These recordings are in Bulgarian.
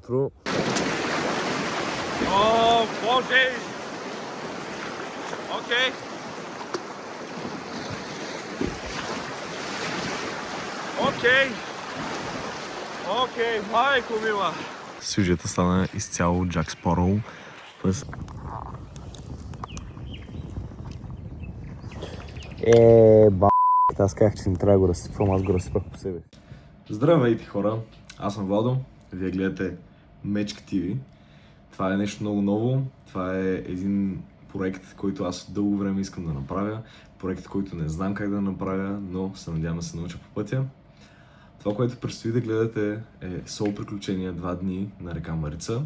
утро. О, Боже! Окей. Окей, майко мила. Сюжета стана изцяло Джак Спароу. Аз казах, че не трябва да го разсипвам, аз го разсипах по себе. Здравейте хора, аз съм Владо, вие гледате Мечка ТV. Това е нещо много ново, това е един проект, който аз дълго време искам да направя. Проект, който не знам как да направя, но се надявам да се науча по пътя. Това, което предстои да гледате е соло приключения 2 дни на река Марица.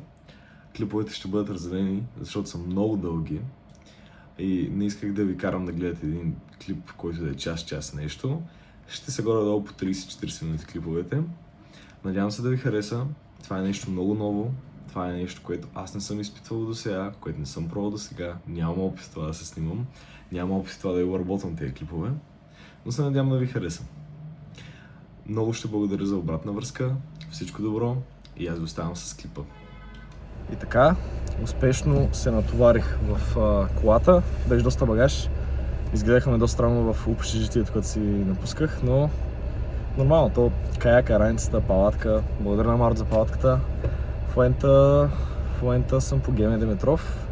Клиповете ще бъдат разделени, защото са много дълги. И не исках да ви карам да гледате един клип, който да е час нещо. Ще се горе-долу по 30-40 минути клиповете. Надявам се да ви хареса. Това е нещо много ново. Това е нещо, което аз не съм изпитвал до сега, което не съм пробвал до сега. Нямам опит в това да се снимам. Нямам опит в това да го работвам тези клипове. Но се надявам да ви хареса. Много ще благодаря за обратна връзка. Всичко добро и аз ви оставам с клипа. И така, успешно се натоварих в колата. Беше доста багаж. Изгледахме доста странно в общежитието, като си напусках, но нормално. То каяка, раницата, палатка. Благодаря на Март за палатката. В момента съм по ГМ Димитров.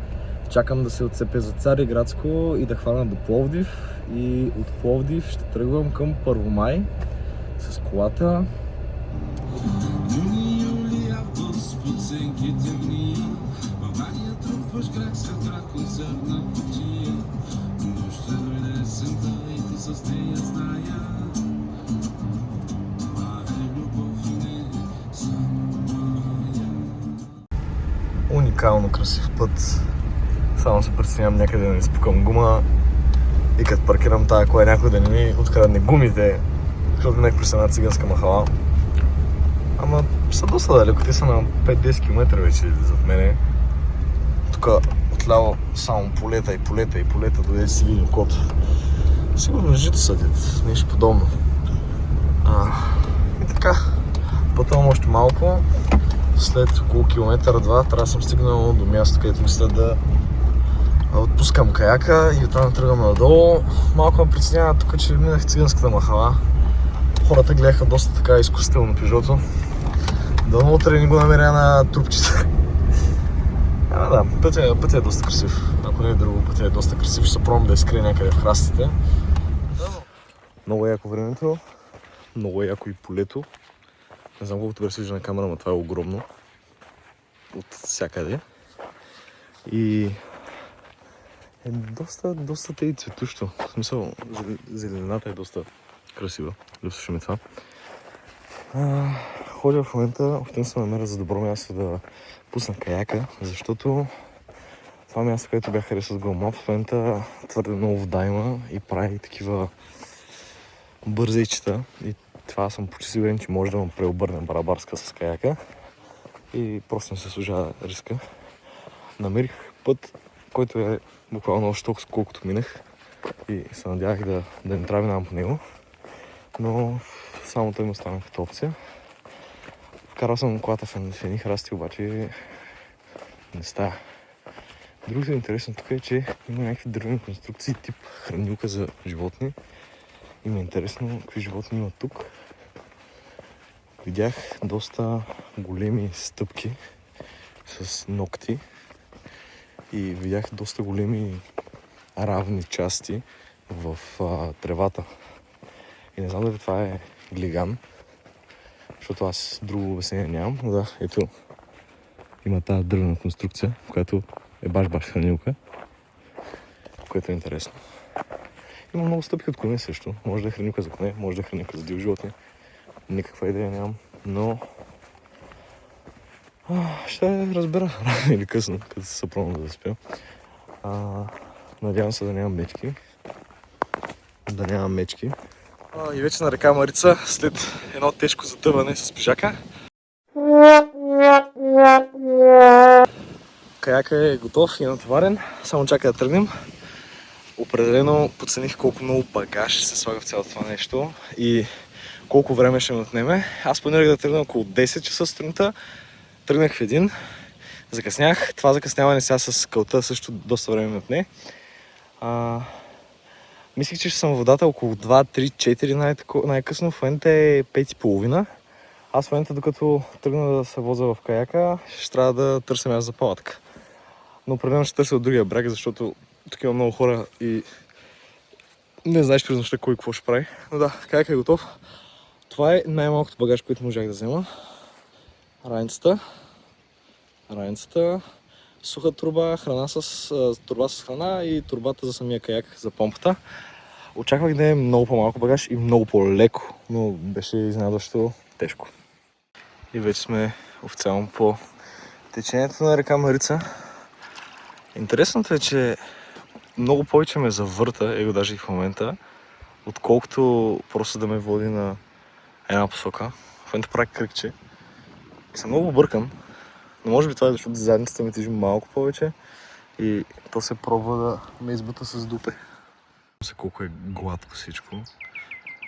Чакам да се отцепя за Цариградско и да хвана до Пловдив. И от Пловдив ще тръгвам към Първомай с колата. Уникално красив път. Само се притеснявам някъде да не изпукам гума и като паркирам тая кола някой да не ми открадне гумите, защото нека през една циганска махала. Ама са доста далеко, те са на 5-10 км вече зад мене. Тук отляво само полета дойде си видим код. Сигурно жито съдят, нещо подобно. И така, пътувам още малко. След около километър-два трябва да съм стигнал до място, където мисля да отпускам каяка и оттам тръгвам надолу. Малко ме притеснява тук, че минах циганската махала. Хората гледаха доста така изкусително пижото. Дано утре не го намеря на трупчета. Да, пътят е доста красив. Ако не е друго, пътят е доста красив. Ще се пробвам да я скрия някъде в храстите. Много е яко времето. Много е яко и полето. Не знам колкото добре се вижда на камера, но това е огромно. От всякъде. И е доста тъй цветущо. В смисъл, зелената е доста красива. Липсваше ми това. Ходя в момента, опитам се намеря за добро място да пусна каяка, защото това място, където бях харесал с Google Maps, в момента твърде много вода има и прави такива бързейчета. И това съм почти сигурен, че може да ме преобърне барабарска с каяка. И просто не се служава риска. Намерих път, който е буквално още толкова колкото минах. И се надявах да не трябва по него. Но само той ми остана като опция. Вкарал съм колата в едни храсти, обаче не става. Другото интересно тук е, че има някакви дървени конструкции тип хранилка за животни. И ми е интересно какви животни има тук. Видях доста големи стъпки с ногти и видях доста големи равни части в тревата. И не знам дали това е глиган, защото аз друго обяснение нямам, но да, ето има тази дървена конструкция, която е баш хранилка, което е интересно. Има много стъпки от коне също, може да е хранилка за коне, може да е хранилка за диви животни, никаква идея нямам, но ще разбера рано или късно, като се съпробвам да заспя. Надявам се да нямам мечки. И вече на река Марица, след едно тежко затъване с пижака. Каяка е готов и натоварен, само чака да тръгнем. Определено подцених колко много багаж се слага в цялото това нещо и колко време ще ми отнеме. Аз планирах да тръгна около 10 часа сутринта, тръгнах в един, закъснях. Това закъсняване сега с кълта също доста време ме отне. Мислих, че ще съм в водата около 2, 3, 4 най-късно. В момента е 5:30. Аз в момента, докато тръгна да се возя в каяка, ще трябва да търся място за палатка. Но определено ще търся от другия бряг, защото тук има много хора и не знаеш през нощта кой какво ще прави. Но да, каяка е готов. Това е най-малкото багаж, който можах да взема. Раницата, суха турба, турба с храна и турбата за самия каяк, за помпата. Очаквах да е много по-малко багаж и много по-леко, но беше изненадващо тежко. И вече сме официално по течението на река Марица. Интересното е, че много повече ме завърта, даже и в момента, отколкото просто да ме води на една посока. В момента прави кръгче. И съм много объркан, но може би това е защото задницата ми тежи малко повече и то се пробва да ме избута с дупе. Колко е гладко всичко.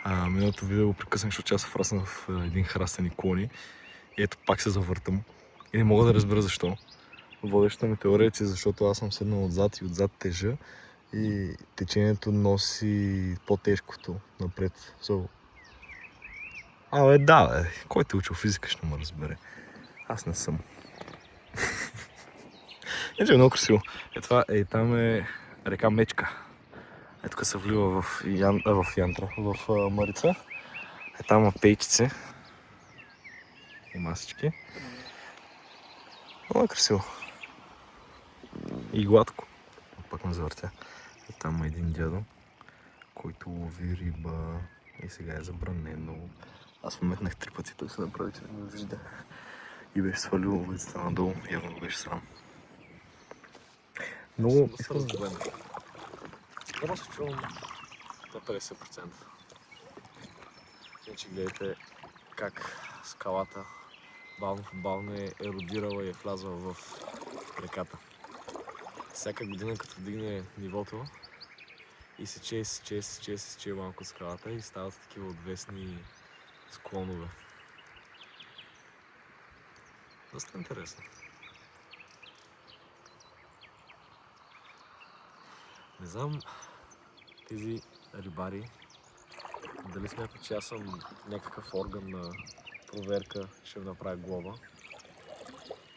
Миналото видео го прекъснах, защото аз се враснах в един храстени клони и ето пак се завъртам и не мога да разбера защо. Водещата ми теория е, че защото аз съм седнал отзад и отзад тежа и течението носи по-тежкото напред. Да, който е учил физика ще ме разбере. Аз не съм. Ето е много красиво. Там е река Мечка. Тук се влива в Марица. Там има пейчици и масички. Много е красиво. И гладко. Пак ме завъртя. Там има един дядо, който лови риба и сега е забранено. Аз му метнах 3 пъти, той се направи, че не ме вижда. И беше свалил ловицата надолу, явно го беше срам. Много искам да гледам. Просто чувам на 50%. Иначе гледайте как скалата бавно по бавно е еродирала и е влязла в реката. Всяка година като вдигне нивото и сече малко скалата и стават такива отвесни склонове. Доста интересно. Не знам тези рибари дали смятат, че аз съм някакъв орган на проверка, ще ми направя глоба.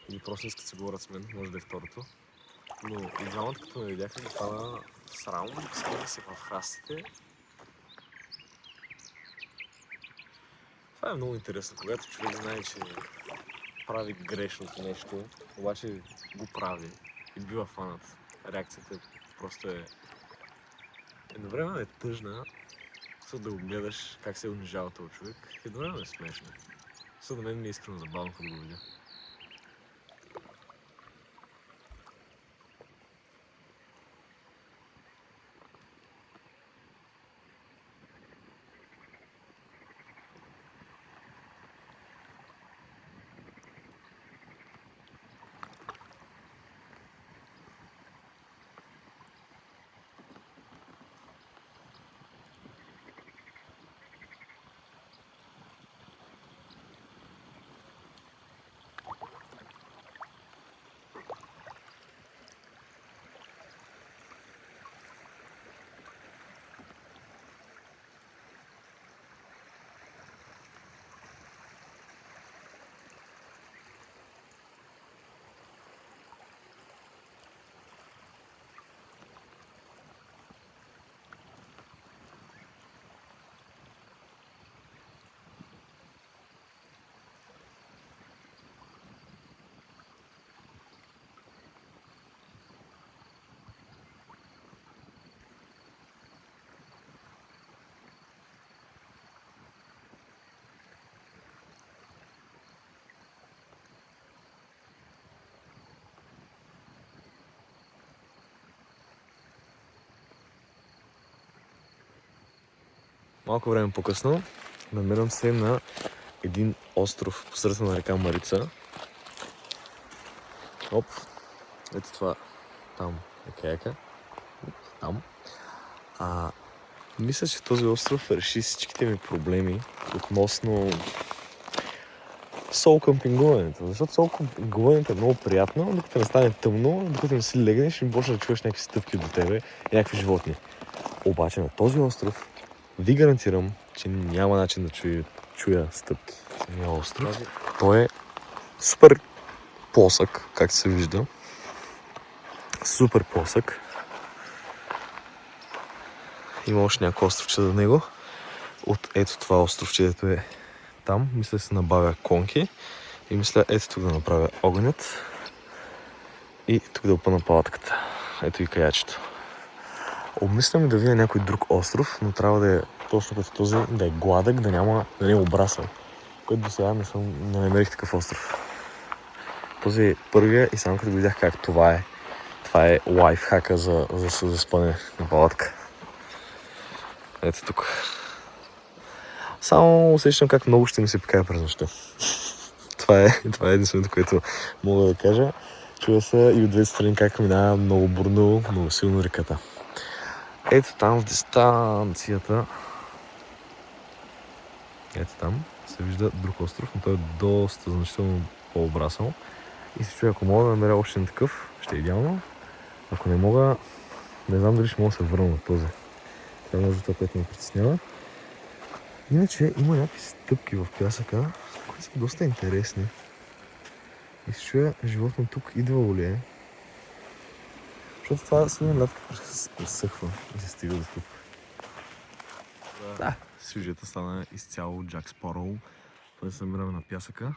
Или просто искат да се говорят с мен, може да е второто. Но и двамата като ме видяха, ми стана срам, скрили се в храстите. Това е много интересно, когато човек знае, че прави грешното нещо, обаче го прави и бива фанат. Реакцията просто е едновременно е тъжна, за да го гледаш как се унижава този човек, едновременно е смешно. За да мен ми е искрено забавно, като го видя. Малко време по-късно намирам се на един остров посредством на река Марица. Оп, ето това, там е каяка. Там. Мисля, че този остров реши всичките ми проблеми относно сол къмпингуването. Защото сол къмпингуването е много приятно, докато не стане тъмно, докато не си легнеш и почнеш да чуваш някакви стъпки до тебе и някакви животни. Обаче на този остров ви гарантирам, че няма начин да чуя стъпки. Самия остров. Той е супер плосък, както се вижда. Супер плосък. Има още някакво островче за него. От ето това островче, дето е там, мисля да се набавя конки и мисля ето тук да направя огънят и тук да опъна палатката. Ето и каячето. Обмислям да видя някой друг остров, но трябва да е точно като този, да е гладък, да не е обрасъл. Който до сега не намерих такъв остров. Този е първия и само като го видях как това е лайфхака за спане на палатка. Ето тук. Само усещам как много ще ми се пикае през нощта. Това е единственото, което мога да кажа. Чува се и от двете страни как минава много бурно, много силно реката. Ето там в дистанцията. Ето там се вижда друг остров, но той е доста значително по-обрасъл. И се чуя, ако мога да намеря още на такъв, ще е идеално. Ако не мога, не знам дали ще мога да се върна на този. Това може това, което ме притеснява. Иначе има някакви стъпки в пясъка, които са доста интересни. И се чуя, животно тук идвало ли е? Защото това силно лятка пресъхва и се стига до тук. Да, сюжета стана изцяло Джак Спароу. Това се намираме на пясъка.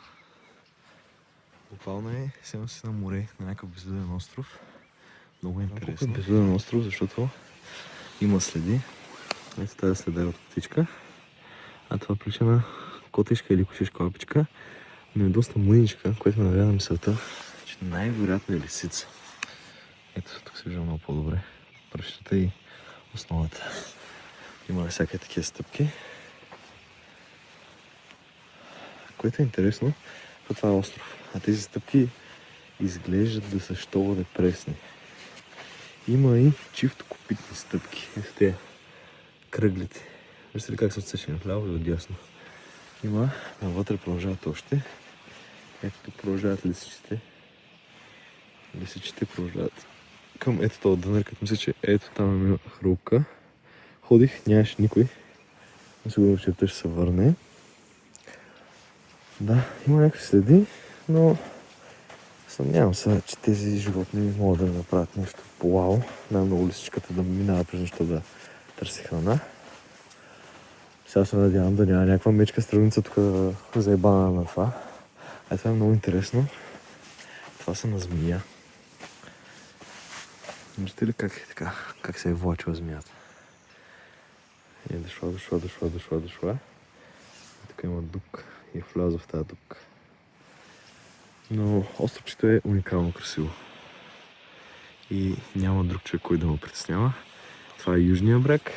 Буквално е седно си на море, на някакъв безлюден остров. Много интересно. Безлюден остров, защото има следи. Ето тази следа е от птичка. А това прилича на котешка или кошешка лапичка. Но е доста мъничка, което ме навява на мисълта, че най-вероятно е лисица. Ето, тук се вижда много по-добре. Пръщата и основата. Има всякакви такива стъпки. Което е интересно, това е остров. А тези стъпки изглеждат да са щове пресни. Има и чифтокопитни стъпки. Ето те кръглите. Вижте ли как са отсечени отляво и отдясно. Има, навътре продължават още. Ето тук продължават лисичите. Лисичите продължават към ето това дънер, като мисля, че ето там е хрупка. Ходих, нямаше никой. Но сигурно, че ще се върне. Да, има някакви следи, но съмнявам се, че тези животни могат да направят нещо по-вау. Най-много лисичката да минава през нощта да търси храна. Сега се надявам да няма някаква мечка стрелница тук заебана на това. А това е много интересно. Това са на змия. Виждате ли как се е влачила змията? Е дошла. И тук има дупка и е влязъл в тази дупка. Но островчето е уникално красиво. И няма друг човек, който да ме притеснява. Това е южния бряг.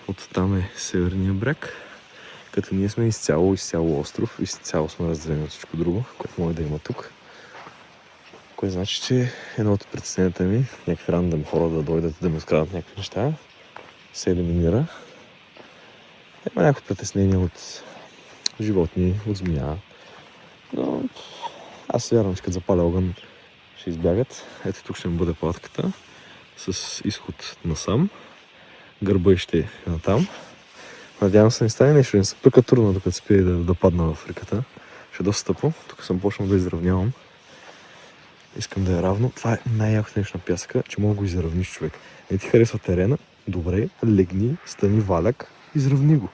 Оттам е северния бряг. Като ние сме изцяло остров, изцяло сме разделени от всичко друго, което може да има тук. Което значи, че едно от притесненията ми, някакви рандъм хора да дойдат да ми открадат някакви неща, се елиминира. Има някакви притеснения от животни, от змия. Но аз вярвам, че като запаля огън ще избягат. Ето тук ще ми бъде палатката с изход насам. Гърба ще е натам. Надявам се не стане нещо, не се пъка трудно, докато спие да падна в реката. Ще е доста тъпо. Тук съм почнал да изравнявам. Искам да е равно. Това е най-якото нещо на пясъка, че мога да го изравниш, човек. Не ти харесва терена? Добре, легни, стани валяк, изравни го.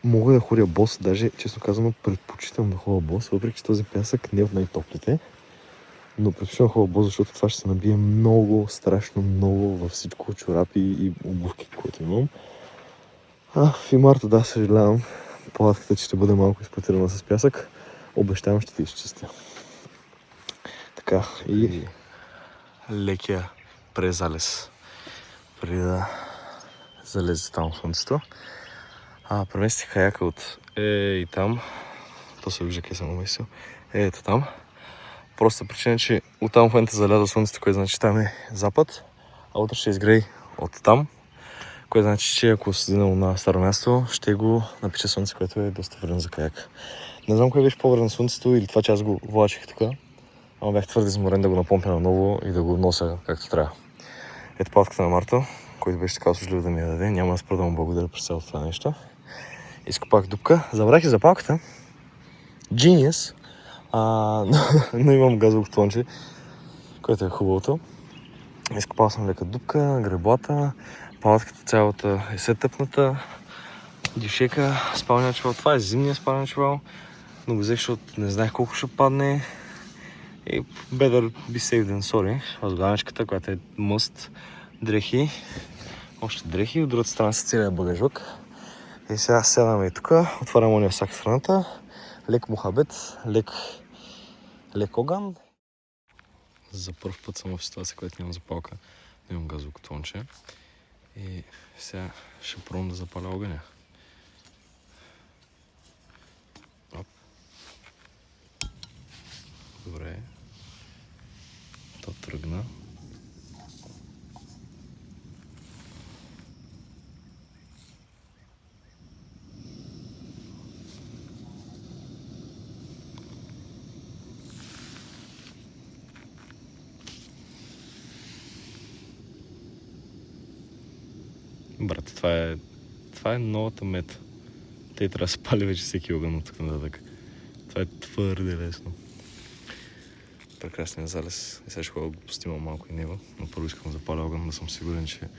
Мога да ходя бос, даже, честно казано, предпочитам да ходя бос, въпреки че този пясък не е от най-топлите. Но предпочитам да ходя бос, защото това ще се набие много, страшно много във всичко, чорапи и обувки, които имам. В Марта, да, съжалявам. Палатката, че ще бъде малко изпътирана с пясък. Обещавам, ще ти изчистя. Така, и лекия презалез. Преди да залезе там слънцето. Преместих каяка от и там. То се вижда къде съм уместил. Ето там. Просто причина, че оттам в момента заляза слънцето, което значи там е запад. А утре ще изгрей от там. Което значи, че ако сединал на старо място, ще го напича слънце, което е доста вредно за каяк. Не знам кое беше по-добре на слънцето или това, че аз го влачих тук. Ама бях твърде изморен да го напомпя наново и да го нося както трябва. Ето палатката на Марто, който беше така услужлив да ми я даде. Няма да спра да му благодаря през цялото това нещо. Изкопах дупка. Забрах и запалката. Genius. Но имам газово тонче, което е хубавото. Изкопал съм лека дупка, греблата, палатката цялата е сетъпната, дюшека, спалния чувал. Това е зимния спалния чувал, но го взех, защото не знаех колко ще падне. И better be safe than sorry. Възглавничката, която е мъст, дрехи, още дрехи, от другата страна са целият багажок. И сега сядаме и тук, отварям ония сак с храната, лек мухабет, лек огън. За първ път съм в ситуация, която нямам запалка, имам газово тонче. И сега ще пробвам да запаля огъня. Оп. Добре. То тръгна. Брат, това е новата мета. Те трябва да се пали вече всеки огън от тук нататък. Това е твърде лесно. Прекрасният залез. И сега ще ходя да го постимам малко и него. Но първо искам да запаля огън, да съм сигурен, че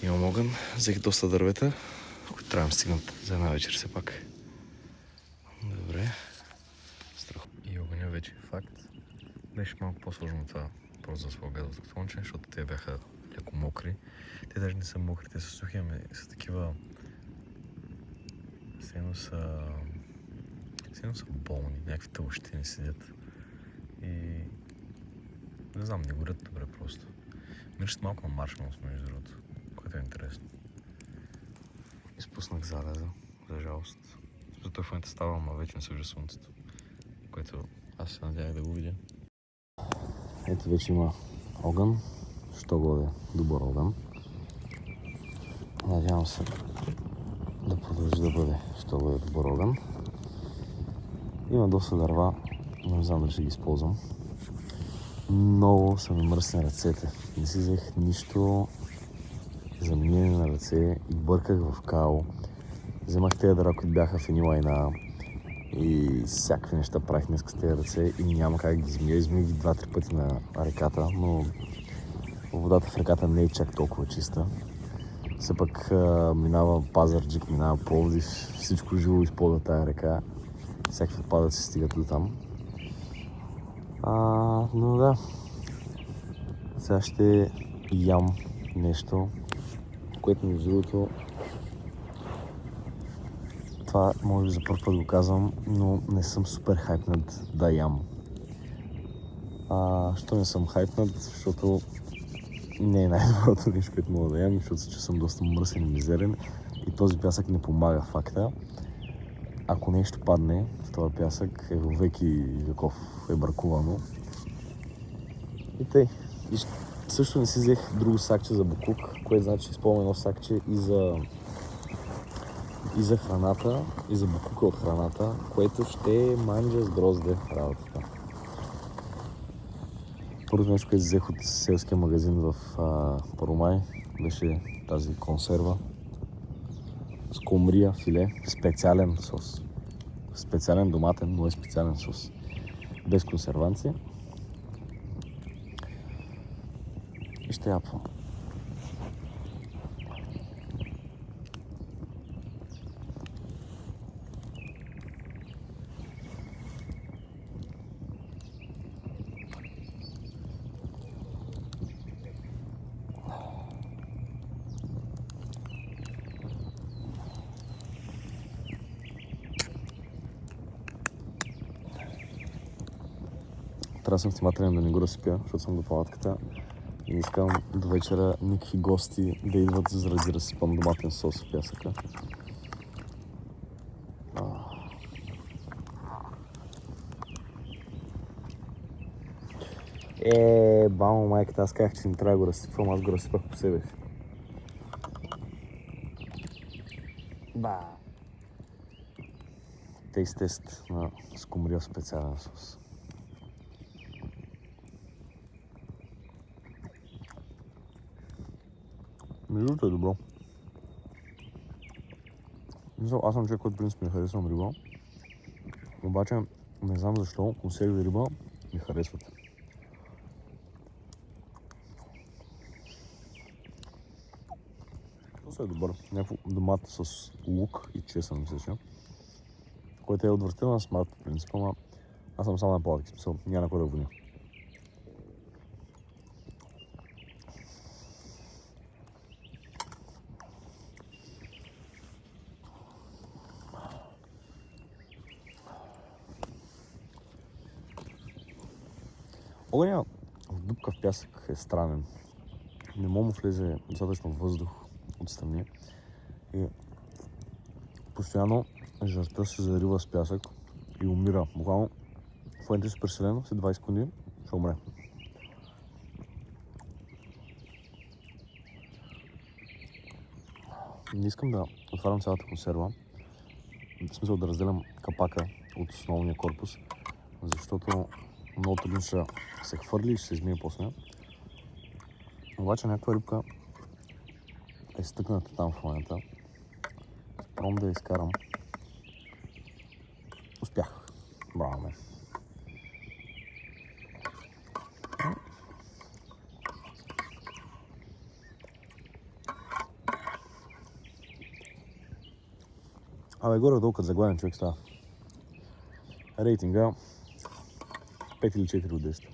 имам огън. Взех доста дървета, които трябва да стигнат за една вечер все пак. Добре. Страх. И огъня вече е факт. Беше малко по-сложно това просто за своя газов тонче, защото те бяха леко мокри. Те даже не са мокри, те са сухи, ами са такива... Сено са болни, някакви тълщини седят. И... не знам, не горят добре просто. Миришат малко на маршмелс, между другото, което е интересно. Изпуснах залеза, за жалост. Защото в момента става, ама вече не се вижда слънцето, което аз се надявах да го видя. Ето вече има огън, що го е добър огън. Надявам се да продължи да бъде, що го е добър огън. Има доста дърва, не знам дали ще ги използвам. Много са ми мръсни ръцете. Не си взех нищо за миене на ръце и бърках в као. Вземах тези дърва, които бяха в едни лайна и всякакви неща правих днес с тези ръце и няма как да ги измия. Измих ги 2-3 пъти на реката, но водата в реката не е чак толкова чиста. Все пак минава Пазарджик, минава Пловдив, всичко живо използва тая река. Всякакви отпадъци стигат до там. Но да, сега ще ям нещо, което между другото, това може би за първ път го казвам, но не съм супер хайпнат да ям. Що не съм хайпнат? Защото не е най-доброто нещо, което мога да ям, защото се чувствам доста мръсен и мизерен и този пясък не помага факта. Ако нещо падне в този пясък, е във веки веков е бракувано. И тъй. И също не си взех друго сакче за букук, което значи че използвам едно сакче и за храната, и за букука от храната, което ще манджа с грозде работата. Първото нещо, което взех от селския магазин в Първомай, беше тази консерва. Скумрия филе, специален сос. Специален доматен, но е специален сос. Без консерванция. И ще япвам. Трябва да съм внимателен да не го разпия, защото съм до палатката и не искам до вечера никакви гости да идват заради разсипан доматен сос в пясъка. Бамо майката, аз казах, че не трябва да го разсипвам, аз го разсипах по себе си. Тейст тест на скумрия специален сос. Между другото е добро. Аз съм човек, който принцип не харесвам риба. Обаче не знам защо консерви риба ми харесват. Това е добър. Някакво домат с лук и чесън, мисля, което е отвратително на смарт по принцип, ама аз съм само на палки, смисъл, няма на кой да го виня. Огъня в дупка в пясък е странен. Не мога му влезе достатъчно въздух отстрани и постоянно жертва се зарива с пясък и умира. Буквално в момента си преселено, след 20 секунди ще умре. Не искам да отварям цялата консерва, в смисъл да разделям капака от основния корпус, защото много трудно ще се хвърли и ще се измие после. Обаче някаква рибка е стъкната там в момента. Пробвам да я изкарам. Успях. Браво, мен. Абе, горе-долу като заглавен човек става. Рейтинга 5 или 4 от 10.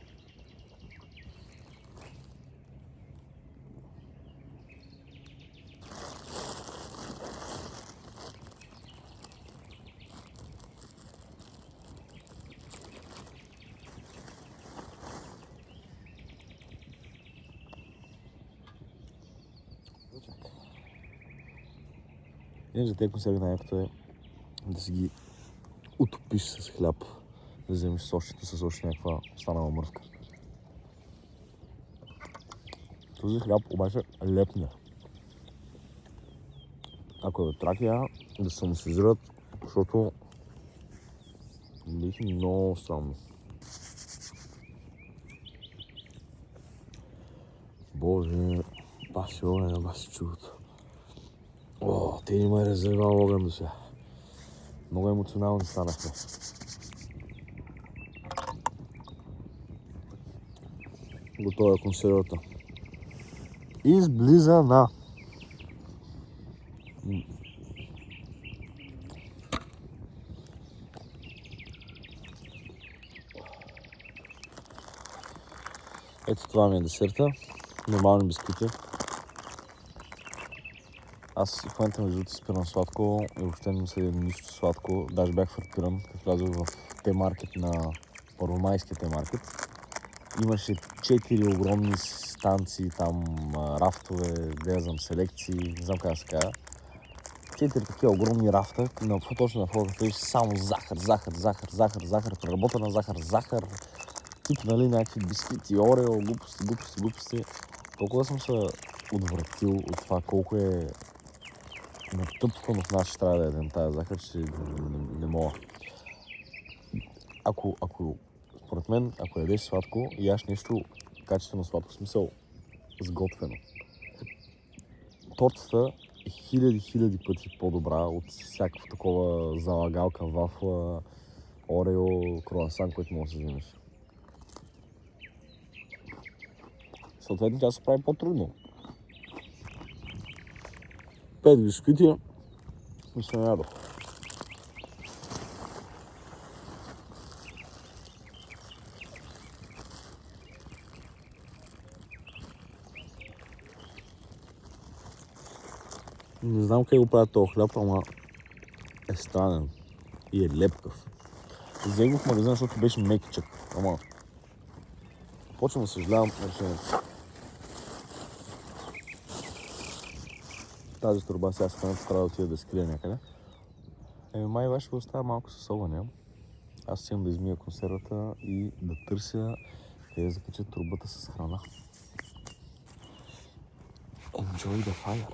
Иначе за тези консерви най-якото е да си ги утопиш с хляб, да вземеш сочето с още някаква останала мръвка. Този хляб обаче лепне. Ако е Тракия, да се самосезират, защото беше много странно. Боже, баси огъня, баси чудото. О, те ни ме резервал огън до сега. Много емоционални станахме. Готова е консервата. Изблизана. Ето това ми е десерта. Нормални бисквити. Аз в момента между другото спирам сладко и въобще не се нищо сладко. Даже бях фрапиран, като влязох в Т-маркет на Първомайския Т-маркет. Имаше 4 огромни станции, там рафтове, гледам селекции, не знам как да се кажа. 4 такива огромни рафта, точно на входа беше само захар, преработена захар, тип, нали, някакви бисквити, орео, глупости. Толкова съм се отвратил от това колко е натъпкано в нас, ще трябва да ядем тази захар, че не мога. Ако според мен, ако ядеш сладко, яш нещо качествено сладко, в смисъл сготвено. Тортата е хиляди пъти по-добра от всякаква такова залагалка, вафла, орео, круасан, което може да се вземеш. Съответно тя се прави по-трудно. 5 бисквити и се ядох. Не знам как го правят този хляб, ама е странен и е лепкав. Взех го в магазин, защото беше мекичък, ама почвам да съжалявам решението. Тази турба сега с храната трябва да отида да скрия някъде. Май ваше ще оставя малко със огъня. Аз имам да измия консервата и да търся къде да закача турбата с храна. Enjoy the fire!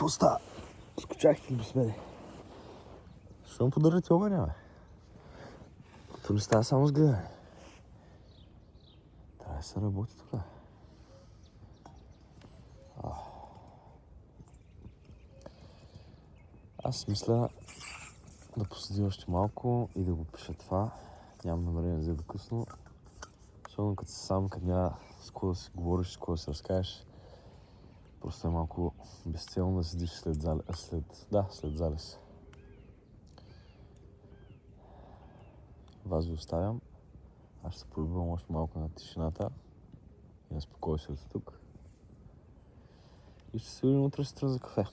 Какво става? Скучахте ли без мене? Защо ме поддържате огъня, бе? То не става само с гледане. Трябва да се работи тук. Аз мисля да поседи още малко и да го пиша това. Нямам намерение да взеда късно. Особено като си сам, като няма с кого да си говориш, с кого да се разкажеш. Просто е малко безцелно да седиш след залез. Вас ви оставям. Аз ще се полюбвам още малко на тишината и на спокойствието тук. И ще се видим утре сутрин за кафе.